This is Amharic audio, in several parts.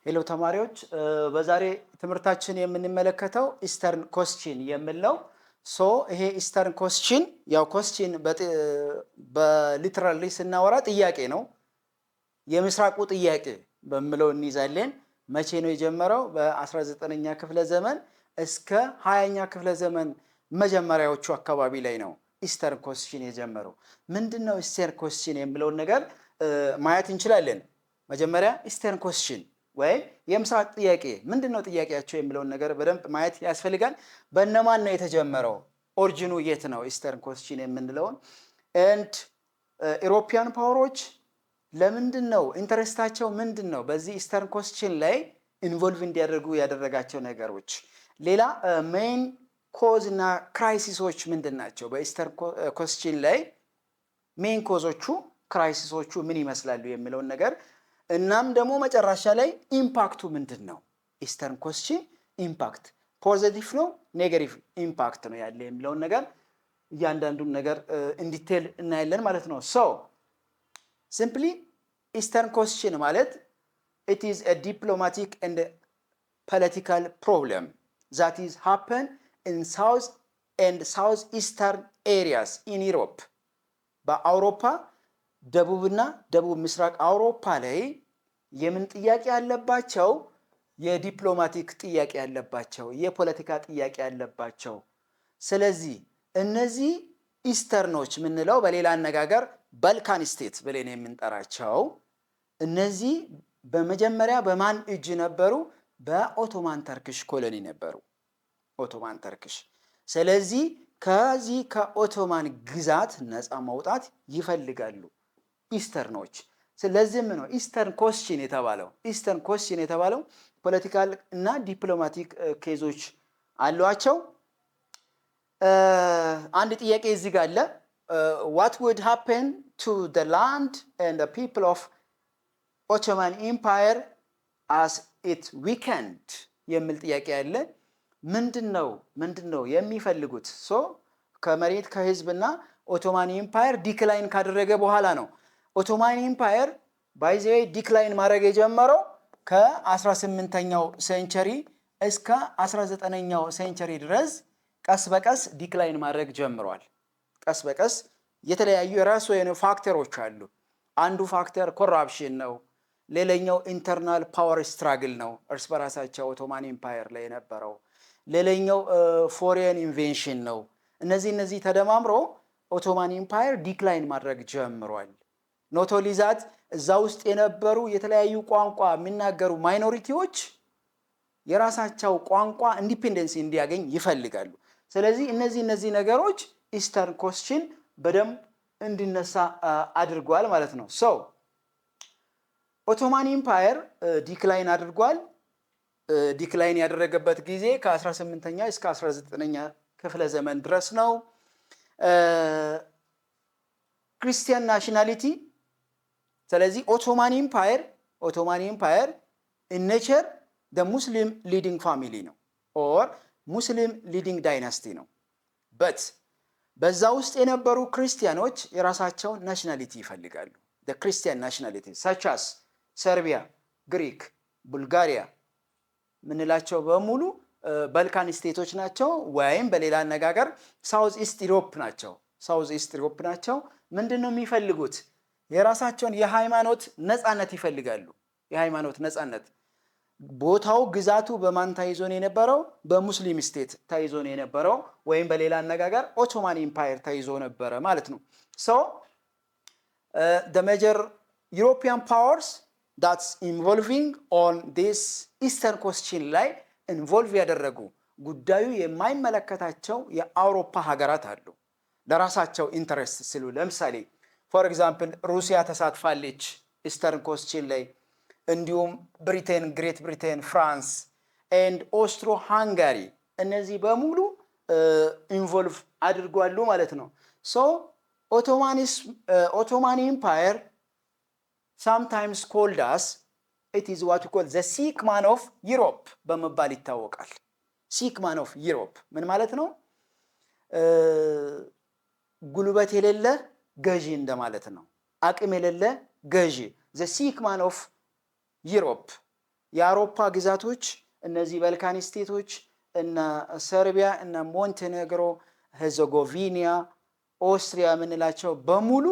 ሄሎ ተማሪዎች በዛሬ ትምህርታችን የምንመለከተው ኢስተርን ኮስችን የሚለው ይሄ ኢስተርን ኮስችን ያው ኮስችን በሊተራሊ ስናወራ ጥያቄ ነው። የምስራቁ ጥያቄ በሚለው እንይዛለን። መቼ ነው የጀመረው? በ19ኛ ክፍለ ዘመን እስከ 20ኛ ክፍለ ዘመን መጀመሪያዎቹ አካባቢ ላይ ነው ኢስተርን ኮስችን የጀመረው። ምንድነው ኢስተርን ኮስችን የሚለውን ነገር ማየት እንችላለን። መጀመሪያ ኢስተርን ኮስችን ወይ የምስራቅ ጥያቄ ምንድነው ጥያቄያቸው የሚለውን ነገር በደንብ ማየት ያስፈልጋል። በእነማን ነው የተጀመረው? ኦሪጂኑ የት ነው? ኢስተርን ኮስችን የምንለውን ኤንድ ኢሮፒያን ፓወሮች ለምንድነው ኢንተረስታቸው ምንድነው? በዚህ ኢስተርን ኮስችን ላይ ኢንቮልቭ እንዲያደርጉ ያደረጋቸው ነገሮች፣ ሌላ ሜይን ኮዝ እና ክራይሲሶች ምንድን ናቸው? በኢስተርን ኮስችን ላይ ሜይን ኮዞቹ ክራይሲሶቹ ምን ይመስላሉ የሚለውን ነገር እናም ደግሞ መጨረሻ ላይ ኢምፓክቱ ምንድን ነው? ኢስተርን ኮስችን ኢምፓክት ፖዚቲቭ ነው ኔጌቲቭ ኢምፓክት ነው ያለ የሚለውን ነገር እያንዳንዱን ነገር ኢንዲቴል እናያለን ማለት ነው። ሲምፕሊ ኢስተርን ኮስችን ማለት it is a diplomatic and political problem that is happen in south and southeastern areas in Europe በአውሮፓ ደቡብና ደቡብ ምስራቅ አውሮፓ ላይ የምን ጥያቄ ያለባቸው? የዲፕሎማቲክ ጥያቄ ያለባቸው፣ የፖለቲካ ጥያቄ ያለባቸው። ስለዚህ እነዚህ ኢስተርኖች ምንለው በሌላ አነጋገር ባልካን ስቴት ብለን የምንጠራቸው እነዚህ በመጀመሪያ በማን እጅ ነበሩ? በኦቶማን ተርክሽ ኮሎኒ ነበሩ። ኦቶማን ተርክሽ። ስለዚህ ከዚህ ከኦቶማን ግዛት ነፃ መውጣት ይፈልጋሉ ኢስተርኖች። ስለዚህም ነው ኢስተርን ኮስችን የተባለው። ኢስተርን ኮስችን የተባለው ፖለቲካል እና ዲፕሎማቲክ ኬዞች አሏቸው። አንድ ጥያቄ እዚህ ጋር አለ። what would happen to the land and the people of Ottoman Empire as it weakened የሚል ጥያቄ አለ። ምንድነው የሚፈልጉት? ከመሬት ከህዝብና ኦቶማን ኢምፓየር ዲክላይን ካደረገ በኋላ ነው። ኦቶማን ኢምፓየር ባይ ዘ ዌይ ዲክላይን ማድረግ የጀመረው ከ18ኛው ሴንቸሪ እስከ 19ኛው ሴንቸሪ ድረስ ቀስ በቀስ ዲክላይን ማድረግ ጀምሯል። ቀስ በቀስ የተለያዩ የራሱ የሆኑ ፋክተሮች አሉ። አንዱ ፋክተር ኮራፕሽን ነው። ሌላኛው ኢንተርናል ፓወር ስትራግል ነው፣ እርስ በራሳቸው ኦቶማን ኢምፓየር ላይ የነበረው። ሌላኛው ፎሬን ኢንቬንሽን ነው። እነዚህ ተደማምሮ ኦቶማን ኢምፓየር ዲክላይን ማድረግ ጀምሯል። ኖቶሊዛት እዛ ውስጥ የነበሩ የተለያዩ ቋንቋ የሚናገሩ ማይኖሪቲዎች የራሳቸው ቋንቋ ኢንዲፔንደንስ እንዲያገኝ ይፈልጋሉ። ስለዚህ እነዚህ ነገሮች ኢስተርን ኮስችን በደንብ እንዲነሳ አድርጓል ማለት ነው። ኦቶማን ኢምፓየር ዲክላይን አድርጓል። ዲክላይን ያደረገበት ጊዜ ከ18ኛ እስከ 19ኛ ክፍለ ዘመን ድረስ ነው። ክርስቲያን ናሽናሊቲ። ስለዚህ ኦቶማን ኢምፓየር ኢን ኔቸር ደ ሙስሊም ሊዲንግ ፋሚሊ ነው ኦር ሙስሊም ሊዲንግ ዳይናስቲ ነው። በት በዛ ውስጥ የነበሩ ክርስቲያኖች የራሳቸውን ናሽናሊቲ ይፈልጋሉ። ደ ክርስቲያን ናሽናሊቲ ሳቻስ ሰርቢያ፣ ግሪክ፣ ቡልጋሪያ ምንላቸው በሙሉ ባልካን ስቴቶች ናቸው፣ ወይም በሌላ አነጋገር ሳውዝ ኢስት ኢሮፕ ናቸው። ምንድነው የሚፈልጉት? የራሳቸውን የሃይማኖት ነፃነት ይፈልጋሉ። የሃይማኖት ነፃነት። ቦታው ግዛቱ በማን ተይዞ ነው የነበረው? በሙስሊም ስቴት ተይዞ ነው የነበረው፣ ወይም በሌላ አነጋገር ኦቶማን ኢምፓየር ተይዞ ነበረ ማለት ነው። the major European powers that's involving on this Eastern question ላይ ኢንቮልቭ ያደረጉ ጉዳዩ የማይመለከታቸው የአውሮፓ ሀገራት አሉ ለራሳቸው ኢንተረስት ሲሉ። ለምሳሌ ፎር ኤግዛምፕል ሩሲያ ተሳትፋለች ኢስተርን ኮስችን ላይ፣ እንዲሁም ብሪቴን፣ ግሬት ብሪቴን፣ ፍራንስ ኤንድ ኦስትሮ ሃንጋሪ እነዚህ በሙሉ ኢንቮልቭ አድርጓሉ ማለት ነው። ኦቶማን ኢምፓየር sometimes called us it is what we call the sick man of Europe በመባል ይታወቃል። sick man of Europe ምን ማለት ነው? ጉልበት የሌለ ገዢ እንደማለት ነው። አቅም የሌለ ገዢ the sick man of Europe የአውሮፓ ግዛቶች እነዚህ ባልካን ስቴቶች እና ሰርቢያ እና ሞንቴኔግሮ፣ ሄርዞጎቪና፣ ኦስትሪያ የምንላቸው በሙሉ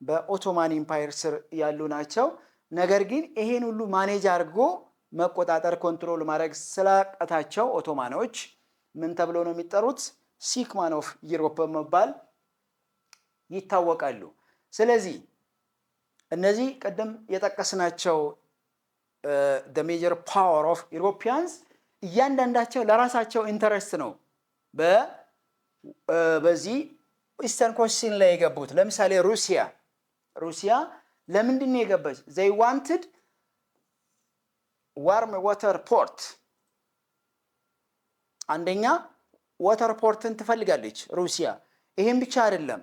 በኦቶማን ኢምፓየር ስር ያሉ ናቸው። ነገር ግን ይሄን ሁሉ ማኔጅ አድርጎ መቆጣጠር ኮንትሮል ማድረግ ስላቃታቸው ኦቶማኖች ምን ተብሎ ነው የሚጠሩት? ሲክማን ኦፍ ዩሮፕ በመባል ይታወቃሉ። ስለዚህ እነዚህ ቀደም የጠቀስናቸው the major power of Europeans እያንዳንዳቸው ለራሳቸው ኢንተረስት ነው በዚህ ኢስተርን ኮስቲን ላይ የገቡት። ለምሳሌ ሩሲያ ለምንድን ነው የገባች? they wanted warm water port። አንደኛ ዋተር ፖርትን ትፈልጋለች ሩሲያ። ይሄን ብቻ አይደለም፣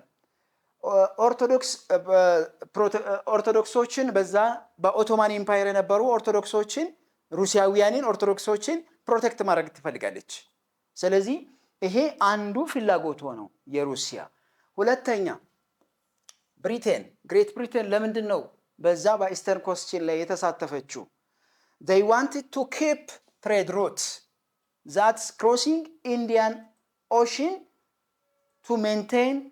ኦርቶዶክሶችን በዛ በኦቶማን ኢምፓየር የነበሩ ኦርቶዶክሶችን ሩሲያውያንን ኦርቶዶክሶችን ፕሮቴክት ማድረግ ትፈልጋለች። ስለዚህ ይሄ አንዱ ፍላጎት ሆነው የሩሲያ። ሁለተኛ ግሬት ብሪቴን ለምንድን ነው በዛ በኢስተርን ኮስቲን ላይ የተሳተፈችው? they wanted to keep trade routes that's crossing Indian Ocean to maintain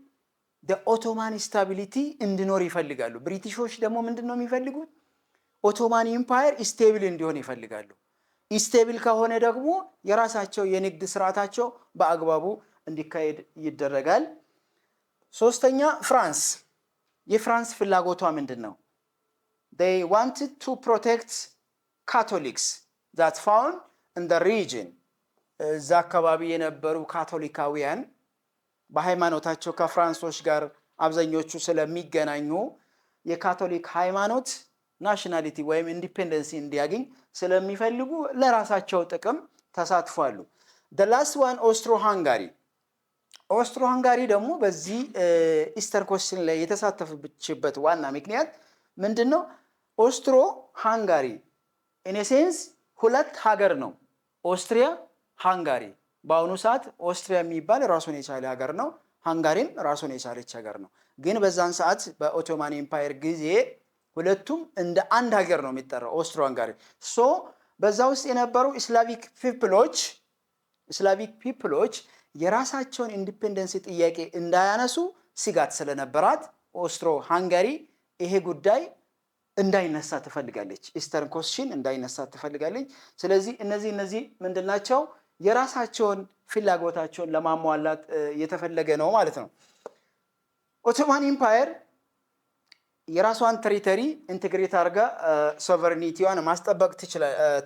the Ottoman stability እንዲኖር ይፈልጋሉ። ብሪቲሾች ደግሞ ምንድን ነው የሚፈልጉት? ኦቶማን ኢምፓየር ስቴብል እንዲሆን ይፈልጋሉ። ስቴብል ከሆነ ደግሞ የራሳቸው የንግድ ስርዓታቸው በአግባቡ እንዲካሄድ ይደረጋል። ሶስተኛ የፍራንስ ፍላጎቷ ምንድን ነው? they wanted to protect Catholics that found in the region እዛ አካባቢ የነበሩ ካቶሊካውያን በሃይማኖታቸው ከፍራንሶች ጋር አብዛኞቹ ስለሚገናኙ የካቶሊክ ሃይማኖት ናሽናሊቲ ወይም ኢንዲፔንደንሲ እንዲያገኝ ስለሚፈልጉ ለራሳቸው ጥቅም ተሳትፏሉ። the last one ኦስትሮ ሃንጋሪ ደግሞ በዚህ ኢስተርን ኮስቲን ላይ የተሳተፈችበት ዋና ምክንያት ምንድነው? ኦስትሮ ሃንጋሪ ኢን ሴንስ ሁለት ሀገር ነው፣ ኦስትሪያ ሃንጋሪ። በአሁኑ ሰዓት ኦስትሪያ የሚባል ራሱን የቻለ ሀገር ነው፣ ሃንጋሪም ራሱን የቻለች ሀገር ነው። ግን በዛን ሰዓት በኦቶማን ኤምፓየር ጊዜ ሁለቱም እንደ አንድ ሀገር ነው የሚጠራው፣ ኦስትሮ ሃንጋሪ። ሶ በዛ ውስጥ የነበሩ ኢስላቪክ ፒፕሎች የራሳቸውን ኢንዲፔንደንስ ጥያቄ እንዳያነሱ ስጋት ስለነበራት ኦስትሮ ሃንጋሪ ይሄ ጉዳይ እንዳይነሳ ትፈልጋለች፣ ኢስተርን ኮስቲን እንዳይነሳ ትፈልጋለች። ስለዚህ እነዚህ ምንድናቸው? የራሳቸውን ፍላጎታቸውን ለማሟላት የተፈለገ ነው ማለት ነው። ኦቶማን ኢምፓየር የራሷን ቴሪቶሪ ኢንቴግሬት አድርጋ ሶቨሬኒቲዋን ማስጠበቅ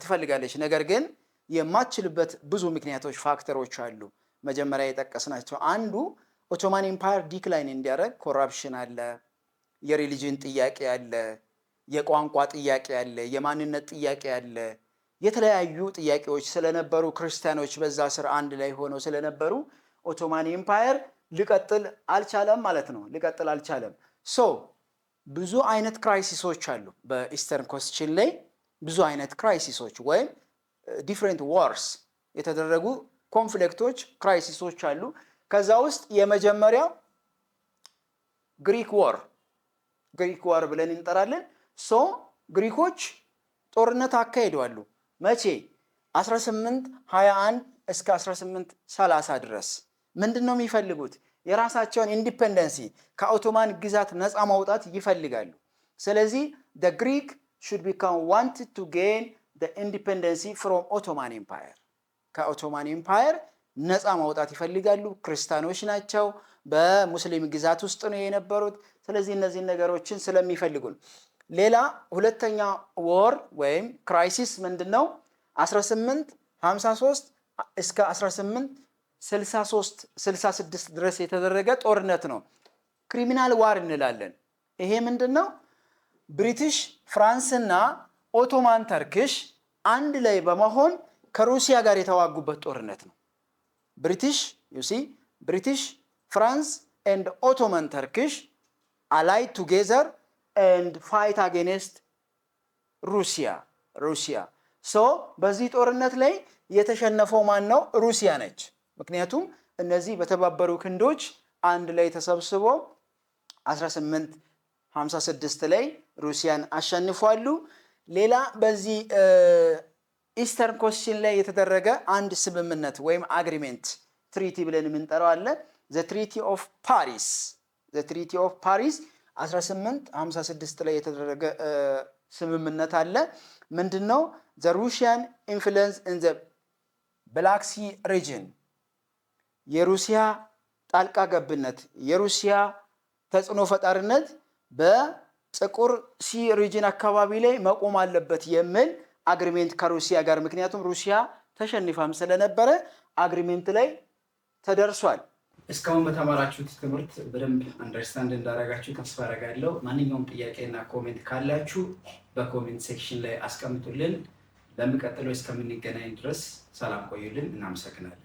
ትፈልጋለች። ነገር ግን የማትችልበት ብዙ ምክንያቶች ፋክተሮች አሉ። መጀመሪያ የጠቀስናቸው አንዱ ኦቶማን ኢምፓየር ዲክላይን እንዲያደርግ ኮራፕሽን አለ፣ የሪሊጅን ጥያቄ አለ፣ የቋንቋ ጥያቄ አለ፣ የማንነት ጥያቄ አለ። የተለያዩ ጥያቄዎች ስለነበሩ ክርስቲያኖች በዛ ስር አንድ ላይ ሆነው ስለነበሩ ኦቶማን ኢምፓየር ሊቀጥል አልቻለም ማለት ነው። ሊቀጥል አልቻለም። ሶ ብዙ አይነት ክራይሲሶች አሉ በኢስተርን ኮስቲን ላይ፣ ብዙ አይነት ክራይሲሶች ወይም ዲፍረንት ዋርስ የተደረጉ ኮንፍሊክቶች፣ ክራይሲሶች አሉ። ከዛ ውስጥ የመጀመሪያው ግሪክ ዋር ብለን እንጠራለን። ሶ ግሪኮች ጦርነት አካሂደዋል። መቼ? 1821 እስከ 1830 ድረስ። ምንድን ነው የሚፈልጉት? የራሳቸውን ኢንዲፔንደንሲ ከኦቶማን ግዛት ነፃ ማውጣት ይፈልጋሉ። ስለዚህ the Greek should become wanted to gain the independency from Ottoman Empire። ከኦቶማን ኢምፓየር ነፃ ማውጣት ይፈልጋሉ። ክርስቲያኖች ናቸው፣ በሙስሊም ግዛት ውስጥ ነው የነበሩት። ስለዚህ እነዚህ ነገሮችን ስለሚፈልጉ ነው። ሌላ ሁለተኛ ወር ወይም ክራይሲስ ምንድነው? 1853 እስከ 1866 ድረስ የተደረገ ጦርነት ነው። ክሪሚናል ዋር እንላለን። ይሄ ምንድነው? ብሪቲሽ፣ ፍራንስና ኦቶማን ተርኪሽ አንድ ላይ በመሆን ከሩሲያ ጋር የተዋጉበት ጦርነት ነው። ብሪቲሽ፣ ፍራንስ and Ottoman Turkish allied together and fight against ሩሲያ። ሶ በዚህ ጦርነት ላይ የተሸነፈው ማን ነው? ሩሲያ ነች። ምክንያቱም እነዚህ በተባበሩ ክንዶች አንድ ላይ ተሰብስበው 1856 ላይ ሩሲያን አሸንፏሉ። ሌላ በዚህ ኢስተርን ኮስችን ላይ የተደረገ አንድ ስምምነት ወይም አግሪሜንት ትሪቲ ብለን የምንጠራው አለ። ዘ ትሪቲ ኦፍ ፓሪስ 1856 ላይ የተደረገ ስምምነት አለ። ምንድነው? ዘ ሩሲያን ኢንፍሉዌንስ ኢን ዘ ብላክ ሲ ሪጅን፣ የሩሲያ ጣልቃ ገብነት፣ የሩሲያ ተጽዕኖ ፈጣሪነት በጥቁር ሲ ሪጅን አካባቢ ላይ መቆም አለበት የሚል አግሪሜንት ከሩሲያ ጋር፣ ምክንያቱም ሩሲያ ተሸንፋም ስለነበረ አግሪሜንት ላይ ተደርሷል። እስካሁን በተማራችሁት ትምህርት በደንብ አንደርስታንድ እንዳደረጋችሁ ተስፋ አደርጋለሁ። ማንኛውም ጥያቄና ኮሜንት ካላችሁ በኮሜንት ሴክሽን ላይ አስቀምጡልን። በሚቀጥለው እስከምንገናኝ ድረስ ሰላም ቆዩልን። እናመሰግናለን።